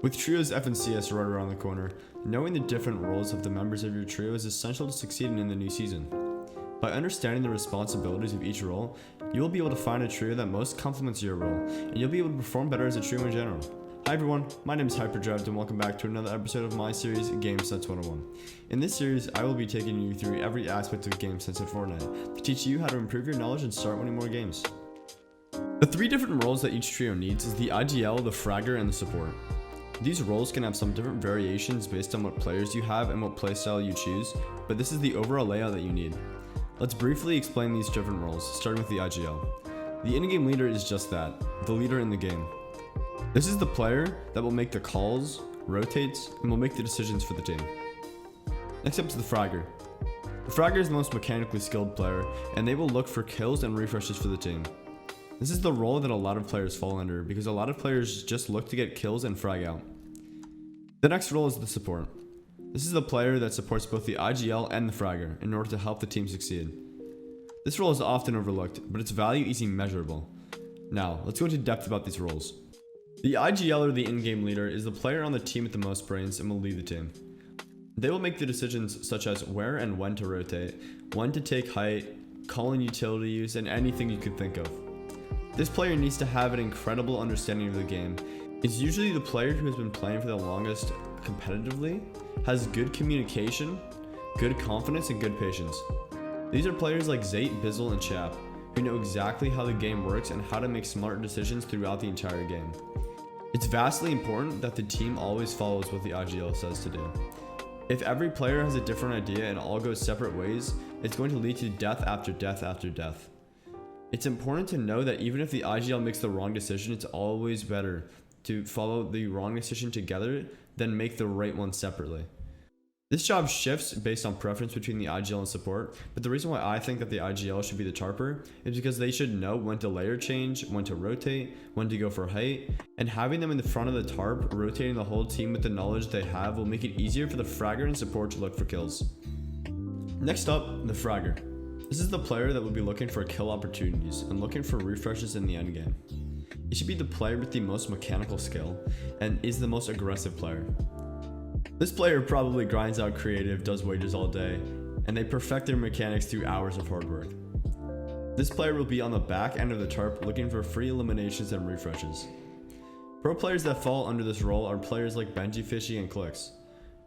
With trios F and CS right around the corner, knowing the different roles of the members of your trio is essential to succeeding in the new season. By understanding the responsibilities of each role, you will be able to find a trio that most complements your role, and you'll be able to perform better as a trio in general. Hi everyone, my name is Hyperdrive and welcome back to another episode of my series, Game Sense 101. In this series, I will be taking you through every aspect of Game Sense in Fortnite to teach you how to improve your knowledge and start winning more games. The three different roles that each trio needs is the IGL, the Fragger, and the Support. These roles can have some different variations based on what players you have and what playstyle you choose, but this is the overall layout that you need. Let's briefly explain these different roles, starting with the IGL. The in-game leader is just that, the leader in the game. This is the player that will make the calls, rotates, and will make the decisions for the team. Next up is the Fragger. The Fragger is the most mechanically skilled player, and they will look for kills and refreshes for the team. This is the role that a lot of players fall under because a lot of players just look to get kills and frag out. The next role is the Support. This is the player that supports both the IGL and the Fragger in order to help the team succeed. This role is often overlooked, but its value is immeasurable. Now, let's go into depth about these roles. The IGL, or the in-game leader, is the player on the team with the most brains and will lead the team. They will make the decisions such as where and when to rotate, when to take height, calling utility use, and anything you could think of. This player needs to have an incredible understanding of the game. It's usually the player who has been playing for the longest competitively, has good communication, good confidence, and good patience. These are players like Zate, Bizzle, and Chap, who know exactly how the game works and how to make smart decisions throughout the entire game. It's vastly important that the team always follows what the IGL says to do. If every player has a different idea and all goes separate ways, it's going to lead to death after death after death. It's important to know that even if the IGL makes the wrong decision, it's always better to follow the wrong decision together than make the right one separately. This job shifts based on preference between the IGL and Support, but the reason why I think that the IGL should be the tarper is because they should know when to layer change, when to rotate, when to go for height, and having them in the front of the tarp, rotating the whole team with the knowledge they have will make it easier for the Fragger and Support to look for kills. Next up, the Fragger. This is the player that will be looking for kill opportunities and looking for refreshes in the endgame. It should be the player with the most mechanical skill and is the most aggressive player. This player probably grinds out creative, does wages all day, and they perfect their mechanics through hours of hard work. This player will be on the back end of the tarp looking for free eliminations and refreshes. Pro players that fall under this role are players like Benji, Fishy, and Clicks.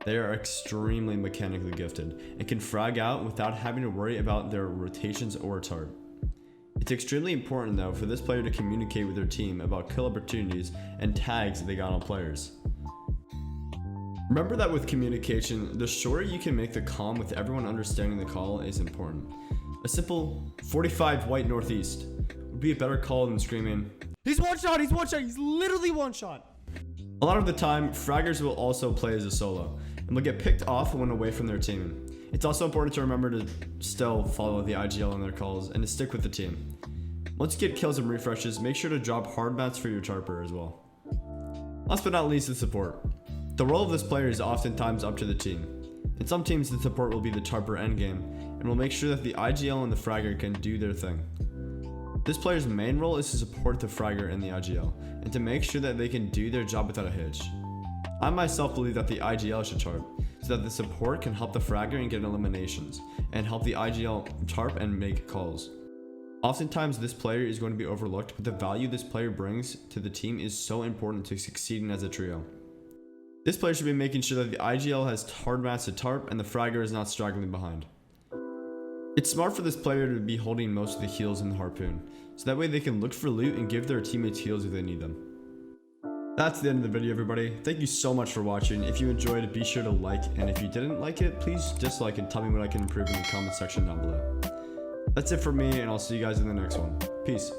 They are extremely mechanically gifted and can frag out without having to worry about their rotations or tarp. It's extremely important though for this player to communicate with their team about kill opportunities and tags they got on players. Remember that with communication, the shorter you can make the comm with everyone understanding the call is important. A simple 45 white northeast would be a better call than screaming, "He's one shot, he's literally one shot." A lot of the time, fraggers will also play as a solo and will get picked off when away from their team. It's also important to remember to still follow the IGL on their calls and to stick with the team. Once you get kills and refreshes, make sure to drop hard mats for your tarper as well. Last but not least, the Support. The role of this player is oftentimes up to the team. In some teams, the Support will be the tarper endgame and will make sure that the IGL and the Fragger can do their thing. This player's main role is to support the Fragger and the IGL and to make sure that they can do their job without a hitch. I myself believe that the IGL should tarp so that the Support can help the Fragger and get eliminations and help the IGL tarp and make calls. Oftentimes this player is going to be overlooked, but the value this player brings to the team is so important to succeeding as a trio. This player should be making sure that the IGL has hard mats to tarp and the Fragger is not straggling behind. It's smart for this player to be holding most of the heals in the harpoon, so that way they can look for loot and give their teammates heals if they need them. That's the end of the video, everybody. Thank you so much for watching. If you enjoyed it, be sure to like, and if you didn't like it, please dislike and tell me what I can improve in the comment section down below. That's it for me, and I'll see you guys in the next one. Peace.